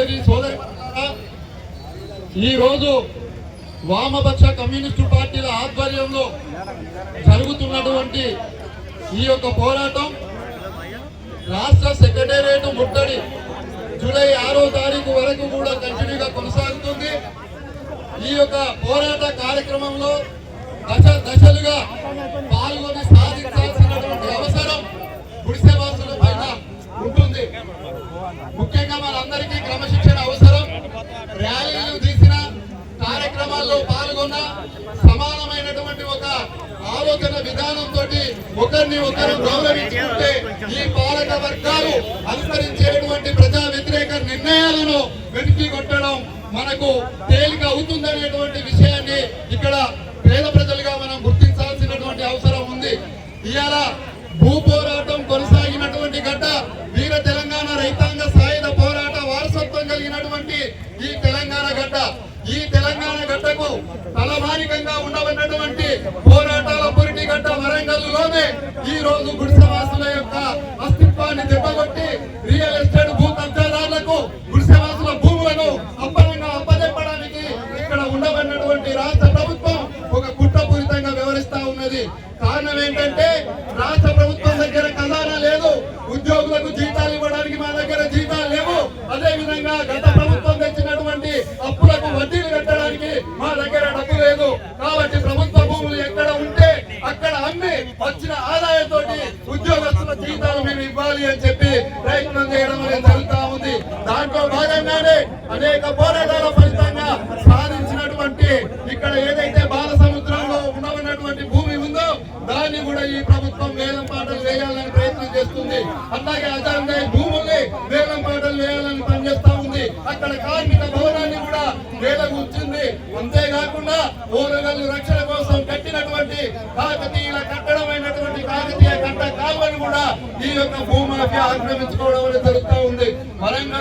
సోదరి ఈ రోజు వామపక్ష కమ్యూనిస్టు పార్టీల ఆధ్వర్యంలో జరుగుతున్నటువంటి ఈ యొక్క పోరాటం రాష్ట్ర సెక్రటేరియట్ ముట్టడి జూలై 6వ తారీఖు వరకు కూడా కంటిన్యూగా కొనసాగుతుంది. ఈ యొక్క పోరాట కార్యక్రమంలో దశలుగా పాల్గొని సాధించాల్సినటువంటి అవసరం గుడిసెవాసుల పైన ఉంటుంది. ముఖ్యంగా మనందరికీ క్రమశిక్షణ అవసరం. ర్యాలీలు తీసిన కార్యక్రమాల్లో పాల్గొన్న సమానమైనటువంటి ఒక ఆలోచన విధానంతో ఒకరిని ఒకరు గౌరవించుకుంటే ఈ పాలక వర్గాలు అనుసరించేటువంటి ప్రజా వ్యతిరేక నిర్ణయాలను వెనక్కి కొట్టడం మనకు తేలిక అవుతుందనేటువంటి విషయాన్ని ఇక్కడ పేద ప్రజలుగా మనం గుర్తించాల్సినటువంటి అవసరం ఉంది. ఇవాళ భూ పోరాటం కొనసాగినటువంటి గడ్డ వీర తెలంగాణ రైతాంగ సాయుధ పోరాట వారసత్వం కలిగినటువంటి ఈ తెలంగాణ గడ్డ. ఈ తెలంగాణ గడ్డకు తలమానికంగా ఉండవన్నటువంటి పోరాటాల పురిటి గడ్డ వరంగల్లోనే ఈ రోజు గుడిసెవాసుల యొక్క అస్తిత్వాన్ని దెబ్బకొట్టి రియల్ ఎస్టేట్ భూ కబ్జాదారులకు గుడిసెవాసుల భూములను అప్పజెప్పడానికి ఇక్కడ ఉండవన్నటువంటి రాష్ట్ర ప్రభుత్వం ఒక కుట్రపూరితంగా వ్యవహరిస్తా ఉన్నది. కారణం ఏంటంటే రాష్ట్ర ప్రభుత్వం దగ్గర ఖజానా లేదు, ఉద్యోగులకు జీతాలు ఇవ్వడానికి మా దగ్గర జీతాలు లేవు, అదే విధంగా గత ప్రభుత్వం తెచ్చినటువంటి అప్పులకు వడ్డీలు కట్టడానికి మా దగ్గర డబ్బు లేదు. కాబట్టి ప్రభుత్వ భూములు ఎక్కడ ఉంటే అక్కడ అమ్మి వచ్చిన ఆదాయంతో ఉద్యోగస్తుల జీతాలు మేము ఇవ్వాలి అని చెప్పి ప్రయత్నం చేయడం అనేది జరుగుతూ ఉంది. దాంట్లో భాగంగానే అనేక పోరాటాల ఫలితంగా సాధించినటువంటి ఇక్కడ ఏదైతే బాల సముద్రంలో ఉన్నటువంటి భూమి ఉందో దాన్ని కూడా ఈ ప్రభుత్వం వేలం పాటలు వేయాలని ప్రయత్నం చేస్తుంది. అలాగే అజాందాయి భూముల్ని వేలం పాటలు వేయాలని పనిచేస్తా ఉంది. అక్కడ కార్మిక భవనాన్ని కూడా వేలకు వచ్చింది. అంతేకాకుండా ఓరగల్లు రక్షణ కోసం కట్టినటువంటి కాకతీయుల కట్టడమైనటువంటి కాకతీయ కట్ట కాలువని కూడా ఈ యొక్క భూమాఫియా ఆక్రమించుకోవడం అనేది జరుగుతూ ఉంది. వరంగల్